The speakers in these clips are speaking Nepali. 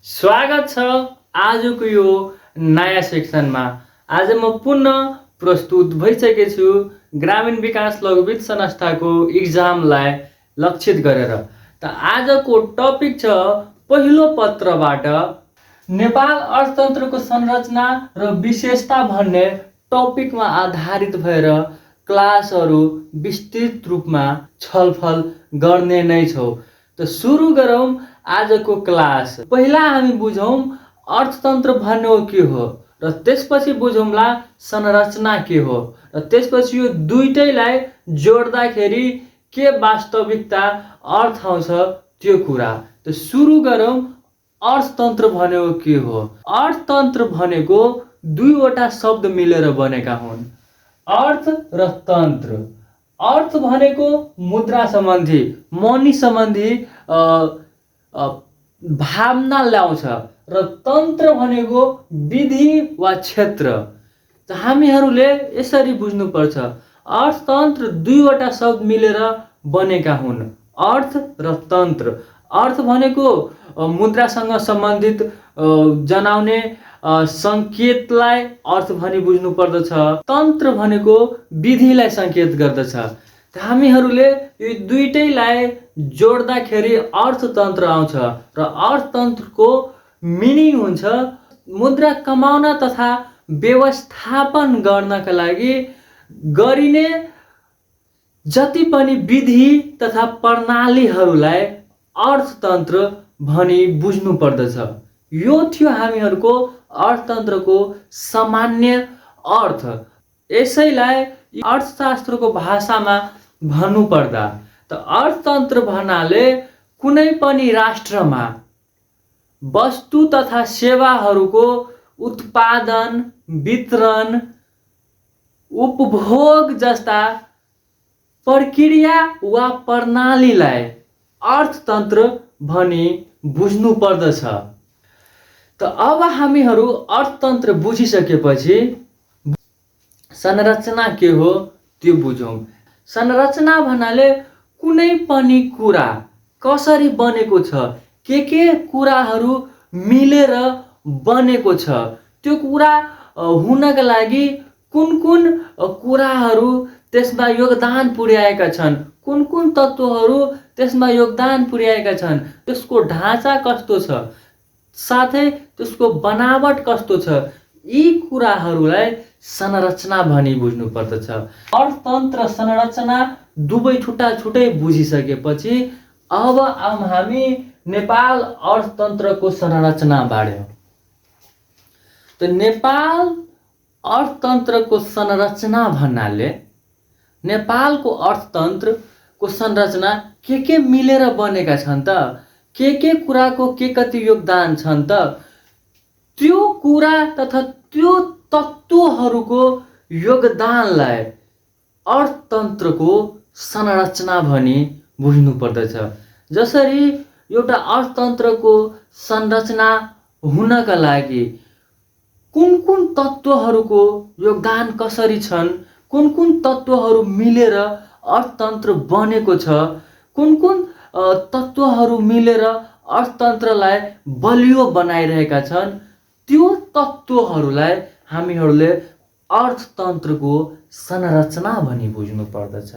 स्वागत छ आजको यो नयाँ सेक्सनमा। आज म पुनः प्रस्तुत भइसकेको छु ग्रामीण विकास लघुवित्त संस्थाको इक्जामलाई लक्षित गरेर। त आजको टपिक छ पहिलो पत्रबाट नेपाल अर्थतन्त्रको संरचना र विशेषता भन्ने टपिकमा आधारित भएर क्लासहरू विस्तृत रूपमा छलफल गर्ने नै छौँ। त सुरु गरौँ आजको क्लास। पहिला हामी बुझौँ अर्थतन्त्र भन्ने के हो र त्यसपछि बुझौँला संरचना के हो र त्यसपछि यो दुईटैलाई जोड्दाखेरि के वास्तविकता अर्थ आउँछ त्यो कुरा। त सुरु गरौँ अर्थतन्त्र भनेको के हो। अर्थतन्त्र भनेको दुईवटा शब्द मिलेर बनेका हुन्, अर्थ र तन्त्र। अर्थ भनेको मुद्रा सम्बन्धी मनी सम्बन्धी भावना ल्याउँछ र तन्त्र भनेको विधि वा क्षेत्र। त हामीहरूले यसरी बुझ्नुपर्छ अर्थतन्त्र दुईवटा शब्द मिलेर बनेका हुन्, अर्थ र तन्त्र। अर्थ भनेको मुद्रासँग सम्बन्धित जनाउने सङ्केतलाई अर्थ भनी बुझ्नु पर्दछ। तन्त्र भनेको विधिलाई सङ्केत गर्दछ। हामीहरूले यो दुईटैलाई जोड्दाखेरि अर्थतन्त्र आउँछ र अर्थतन्त्रको मिनिङ हुन्छ मुद्रा कमाउन तथा व्यवस्थापन गर्नका लागि गरिने जति पनि विधि तथा प्रणालीहरूलाई अर्थतन्त्र भनी बुझ्नु पर्दछ। यो थियो हामीहरूको अर्थतन्त्रको सामान्य अर्थ। यसैलाई अर्थशास्त्रको भाषामा भन्नुपर्दा त अर्थतन्त्र भन्नाले कुनै पनि राष्ट्रमा वस्तु तथा सेवाहरूको उत्पादन, वितरण, उपभोग जस्ता प्रक्रिया वा प्रणालीलाई अर्थतन्त्र भनी बुझ्नु पर्दछ। त अब हामीहरू अर्थतन्त्र बुझिसकेपछि संरचना के हो त्यो बुझौँ। संरचना भन्नाले कुनै पनि कुरा कसरी बनेको छ, के कुराहरू मिलेर बनेको छ, त्यो कुरा हुनका लागि कुन कुन कुराहरू त्यसमा योगदान पुर्याएका छन्, कुन कुन तत्त्वहरू त्यसमा योगदान पुर्याएका छन्, त्यसको ढाँचा कस्तो छ, साथै त्यसको बनावट कस्तो छ, यी कुराहरूलाई संरचना भनी बुझ्नु पर्दछ। अर्थतन्त्र संरचना दुवै छुट्टा छुट्टै बुझिसकेपछि अब हामी नेपाल अर्थतन्त्रको संरचना बाड्यौँ। त नेपाल अर्थतन्त्रको संरचना भन्नाले नेपालको अर्थतन्त्रको संरचना के मिलेर बनेका छन् त, के कुराको के कति योगदान छन् त, त्यो कुरा तथा त्यो तत्त्वहरूको योगदानलाई अर्थतन्त्रको संरचना भनी बुझ्नु पर्दछ। जसरी एउटा अर्थतन्त्रको संरचना हुनका लागि कुन कुन तत्त्वहरूको योगदान कसरी छन्, कुन कुन तत्त्वहरू मिलेर अर्थतन्त्र बनेको छ, कुन कुन तत्त्वहरू मिलेर अर्थतन्त्रलाई बलियो बनाइरहेका छन्, त्यो तत्त्वहरूलाई हामीहरूले अर्थतन्त्रको संरचना भनी बुझ्नु पर्दछ।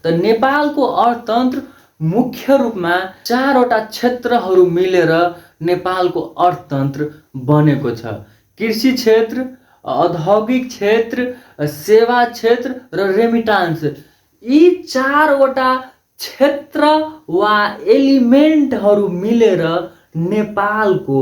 त नेपालको अर्थतन्त्र मुख्य रूपमा चारवटा क्षेत्रहरू मिलेर नेपालको अर्थतन्त्र बनेको छ। कृषि क्षेत्र, औद्योगिक क्षेत्र, सेवा क्षेत्र र रेमिटान्स। यी चारवटा क्षेत्र वा एलिमेन्टहरू मिलेर नेपालको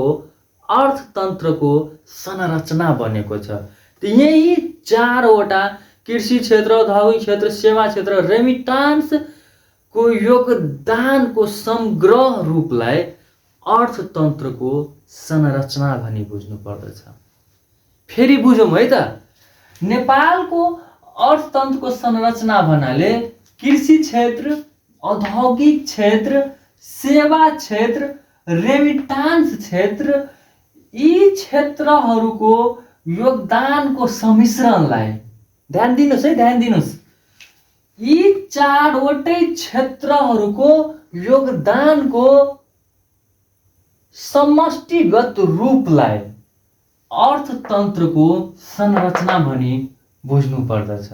अर्थतन्त्रको संरचना बनेको छ। त यही चारवटा कृषि क्षेत्र, औद्योगिक क्षेत्र, सेवा क्षेत्र, रेमिटान्सको योगदानको समग्र रूपलाई अर्थतन्त्रको संरचना भनी बुझ्नु पर्दछ। फेरि बुझौँ है त। नेपालको अर्थतन्त्रको संरचना भन्नाले कृषि क्षेत्र, औद्योगिक क्षेत्र, सेवा क्षेत्र, रेमिटान्स क्षेत्र, यी क्षेत्रहरूको योगदानको सम्मिश्रणलाई ध्यान दिनुहोस् है, ध्यान दिनुहोस्। यी चारवटै क्षेत्रहरूको योगदानको समष्टिगत रूपलाई अर्थतन्त्रको संरचना भनी बुझ्नु पर्दछ।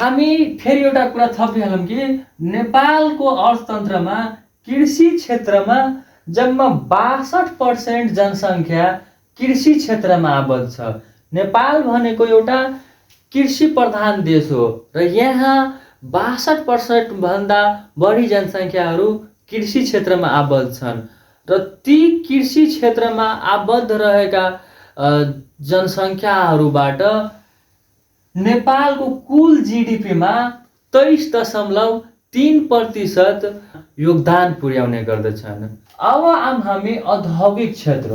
हामी फेरि एउटा कुरा थपिहालौँ कि नेपालको अर्थतन्त्रमा कृषि क्षेत्रमा जम्मा 62% जनसङ्ख्या कृषि क्षेत्रमा आबद्ध छ। नेपाल भनेको एउटा कृषि प्रधान देश हो र यहाँ 62% भन्दा बढी जनसङ्ख्याहरू कृषि क्षेत्रमा आबद्ध छन् र ती कृषि क्षेत्रमा आबद्ध रहेका जनसङ्ख्याहरूबाट नेपालको कुल जीडीपीमा 23.3% योगदान पुर्याउने गर्दछन्। अब हामी औद्योगिक क्षेत्र,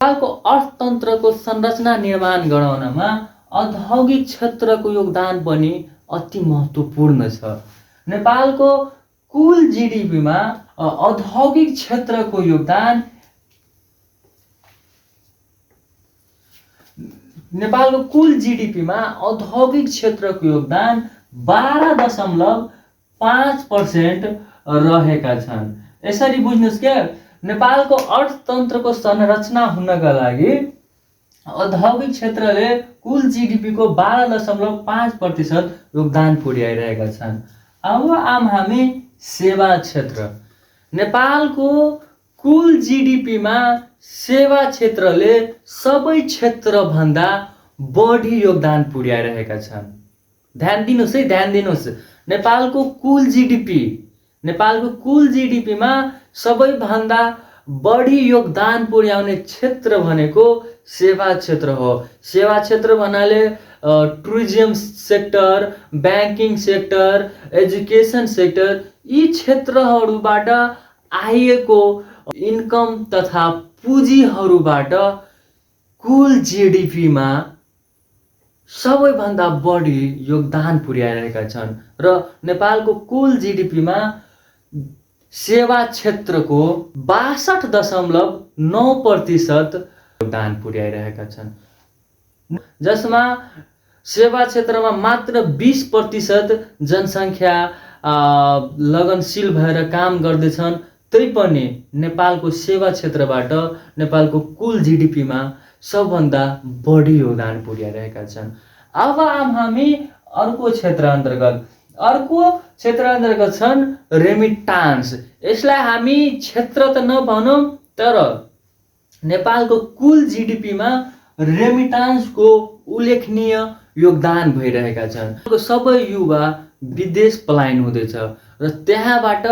नेपालको अर्थतन्त्रको संरचना निर्माण गराउनमा औद्योगिक क्षेत्रको योगदान पनि अति महत्त्वपूर्ण छ। नेपालको कुल जीडीपीमा औद्योगिक क्षेत्रको योगदान नेपालको कुल जीडीपीमा औद्योगिक क्षेत्रको योगदान 12.5% रहेका छन्। यसरी बुझ्नुस् के नेपालको अर्थतन्त्रको संरचना हुनका लागि औद्योगिक क्षेत्रले कुल जीडीपीको 12.5% योगदान पुर्याइरहेका छन्। अब हामी सेवा क्षेत्र, नेपालको कुल जीडीपीमा सेवा क्षेत्रले सबै क्षेत्रभन्दा बढी योगदान पुर्याइरहेका छन्। ध्यान दिनुहोस्। नेपालको कुल जीडीपीमा सबैभन्दा बढी योगदान पुर्याउने क्षेत्र भनेको सेवा क्षेत्र हो। सेवा क्षेत्र भन्नाले tourism sector, banking sector, education sector, यी क्षेत्रहरूबाट आएको इन्कम तथा पुँजीहरूबाट कुल जीडीपीमा सबैभन्दा बढी योगदान पुर्याइरहेका छन् र नेपालको कुल जीडीपीमा सेवा क्षेत्रको 62.9% योगदान पुर्याइरहेका छन्, जसमा सेवा क्षेत्रमा मात्र 20% जनसङ्ख्या लगनशील भएर काम गर्दैछन्। तैपनि नेपालको सेवा क्षेत्रबाट नेपालको कुल जीडीपीमा सबभन्दा बढी योगदान पुर्याइरहेका छन्। अब हामी अर्को क्षेत्र अन्तर्गत छन् रेमिटान्स। यसलाई हामी क्षेत्र त नभनौँ, तर नेपालको कुल जीडीपीमा रेमिटान्सको उल्लेखनीय योगदान भइरहेका छन्। सबै युवा विदेश पलायन हुँदैछ र त्यहाँबाट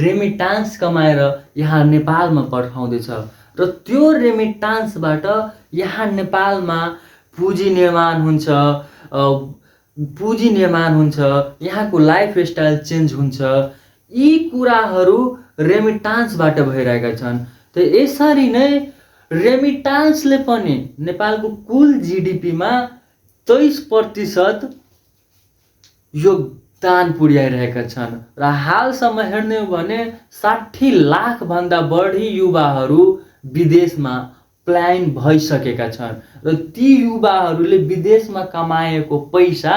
रेमिटान्स कमाएर यहाँ नेपालमा पठाउँदैछ र त्यो रेमिटान्सबाट यहाँ नेपालमा पुँजी निर्माण हुन्छ, यहाँको लाइफस्टाइल चेन्ज हुन्छ। यी कुराहरू रेमिटान्सबाट भइरहेका छन्। त यसरी नै रेमिटान्सले पनि नेपालको कुल जीडीपीमा 23% योगदान पुर्याइरहेका छन् र हालसम्म हेर्ने हो भने 60 लाख भन्दा बढी युवाहरू विदेशमा पलायन भइसकेका छन् र ती युवाहरूले विदेशमा कमाएको पैसा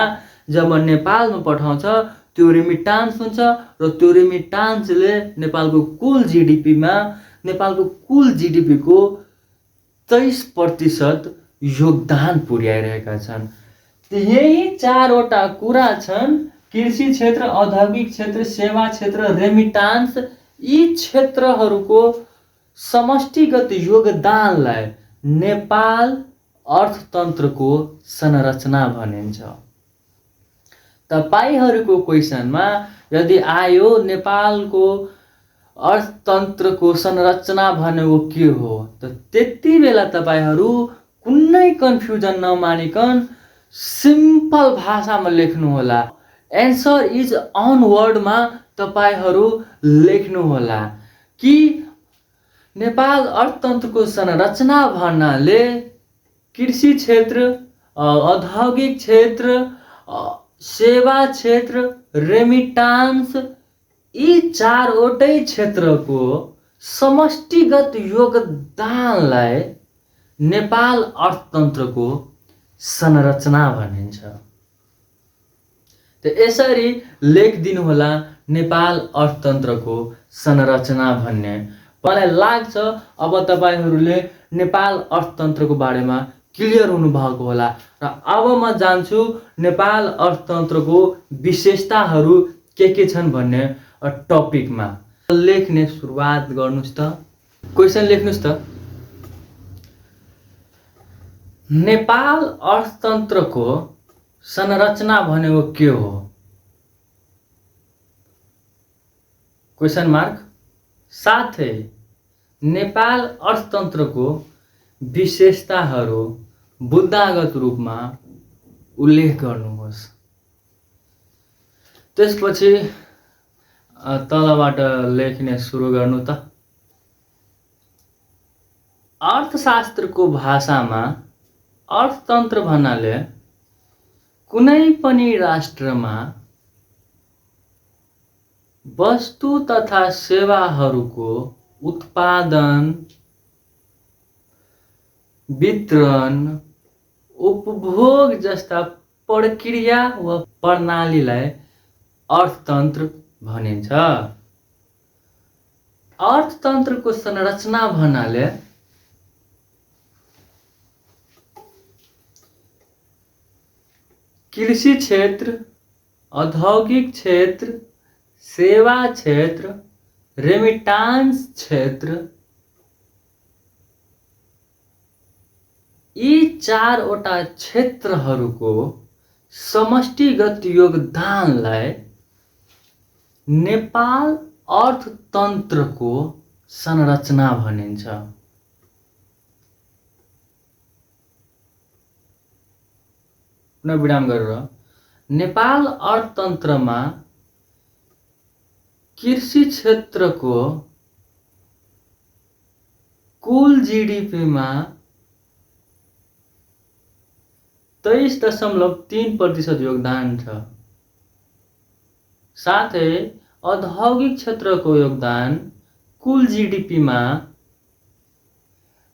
जब नेपालमा पठाउँछ त्यो रेमिटान्स हुन्छ र त्यो रेमिटान्सले नेपालको कुल जीडीपीको 23% योगदान पुर्याइरहेका छन्। यही 4वटा कुरा छन्, कृषि क्षेत्र, औद्योगिक क्षेत्र, सेवा क्षेत्र, रेमिटान्स। यी क्षेत्रहरूको समष्टिगत योगदानलाई नेपाल अर्थतन्त्रको संरचना भनिन्छ। तपाईहरूको क्वेसनमा यदि आयो नेपालको अर्थतन्त्रको संरचना भनेको के हो, त त्यति बेला तपाईहरू कुनै कन्फ्युजन नमानिकन सिम्पल भाषामा लेख्नुहोला। एन्सर इज अन वर्डमा तपाईहरू लेख्नुहोला कि नेपाल अर्थतन्त्रको संरचना भन्नाले कृषि क्षेत्र, औद्योगिक क्षेत्र, सेवा क्षेत्र, रेमिटान्स, यी 4वटै क्षेत्रको समष्टिगत योगदानलाई नेपाल अर्थतन्त्रको संरचना भनिन्छ। त यसरी लेखिदिनु होला नेपाल अर्थतन्त्रको संरचना भन्ने। मलाई लाग्छ अब तपाईहरूले नेपाल अर्थतन्त्रको बारेमा क्लियर हुनुभएको होला र अब म जान्छु नेपाल अर्थतन्त्रको विशेषताहरू के छन् भन्ने टपिकमा। लेख्ने सुरुवात गर्नुस् त। क्वेसन लेख्नुस् त। नेपाल अर्थतन्त्रको संरचना भनेको के हो? Question mark. साथै नेपाल अर्थतन्त्रको विशेषताहरू बुद्धागत रूपमा उल्लेख गर्नुहोस्। त्यसपछि तलबाट लेख्ने सुरु गर्नु त। अर्थशास्त्रको भाषामा अर्थतन्त्र भन्नाले कुनै पनि राष्ट्रमा वस्तु तथा सेवाहरूको उत्पादन, वितरण, उपभोग जस्ता प्रक्रिया वा प्रणालीलाई अर्थतन्त्र भनिन्छ। अर्थतन्त्रको संरचना भन्नाले कृषि क्षेत्र, औद्योगिक क्षेत्र, सेवा क्षेत्र, रेमिटान्स क्षेत्र, यी चारवटा क्षेत्रहरूको समष्टिगत योगदानलाई नेपाल अर्थतन्त्रको संरचना भनिन्छ। पुनः विराम गरेर नेपाल अर्थतन्त्रमा कृषि क्षेत्रको कुल जीडीपीमा 23.3% योगदान छ। साथै औद्योगिक क्षेत्रको योगदान कुल जीडीपीमा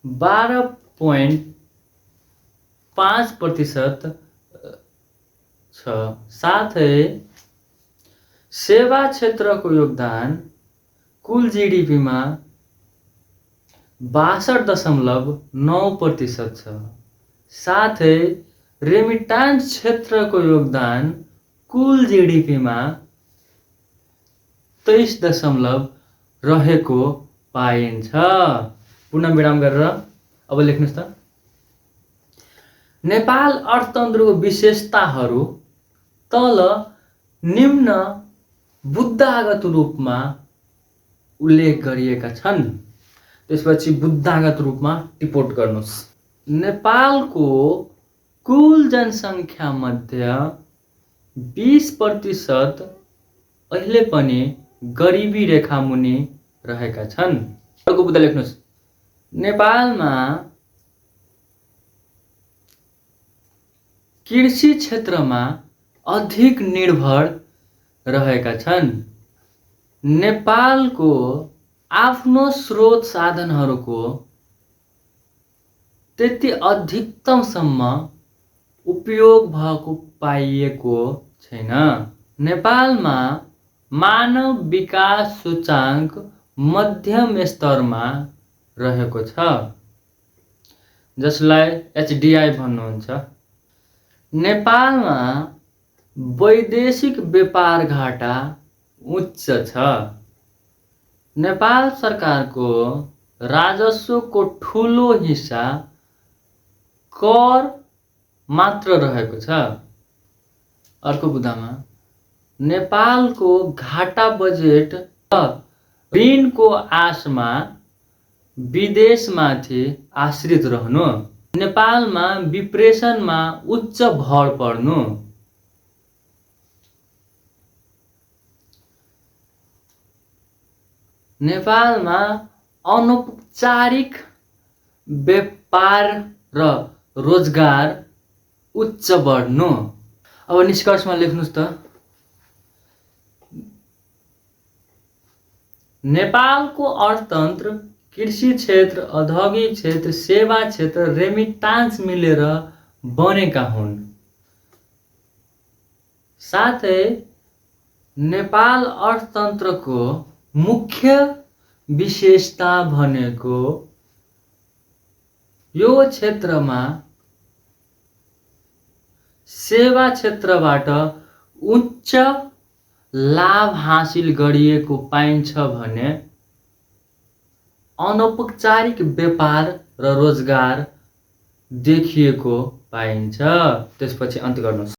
12.5% छ। साथै सेवा क्षेत्रको योगदान कुल जीडीपीमा 62.9% छ। साथै रेमिटान्स क्षेत्रको योगदान कुल जीडीपीमा 23 रहेको पाइन्छ। पुनः विराम गरेर अब लेख्नुस् त। नेपाल अर्थतन्त्रको विशेषताहरू तल निम्न बुद्धागत रूपमा उल्लेख गरिएका छन्। त्यसपछि बुद्धागत रूपमा टिप्पणी गर्नुस्। नेपालको कुल जनसङ्ख्या मध्ये 20% अहिले पनि गरिबी रेखा मुनि रहेका छन्। अर्को बुद्धा लेख्नुस्। नेपालमा कृषि क्षेत्रमा अधिक निर्भर रहेका छन्। नेपालको आफ्नो स्रोत साधनहरूको त्यति अधिकतमसम्म उपयोग भएको पाइएको छैन। नेपालमा मानव विकास सूचाङ्क मध्यम स्तरमा रहेको छ, जसलाई एचडीआई भन्नुहुन्छ। नेपालमा वैदेशिक व्यापार घाटा उच्च छ। नेपाल सरकारको राजस्वको ठुलो हिस्सा कर मात्र रहेको छ। अर्को बुदामा नेपालको घाटा बजेट ऋणको आशमा विदेशमाथि आश्रित रहनु, नेपालमा विप्रेषणमा उच्च भर पर्नु, नेपालमा अनौपचारिक व्यापार र रोजगार उच्च बढ्नु। अब निष्कर्षमा लेख्नुस् त। नेपालको अर्थतन्त्र कृषि क्षेत्र, औद्योगिक क्षेत्र, सेवा क्षेत्र, रेमिटान्स मिलेर बनेका हुन्। साथै नेपाल अर्थतन्त्रको मुख्य विशेषता भनेको यो क्षेत्रमा सेवा क्षेत्रबाट उच्च लाभ हासिल गरिएको पाइन्छ भने अनौपचारिक व्यापार र रोजगार देखिएको पाइन्छ। त्यसपछि अन्त्य गर्नुहोस्।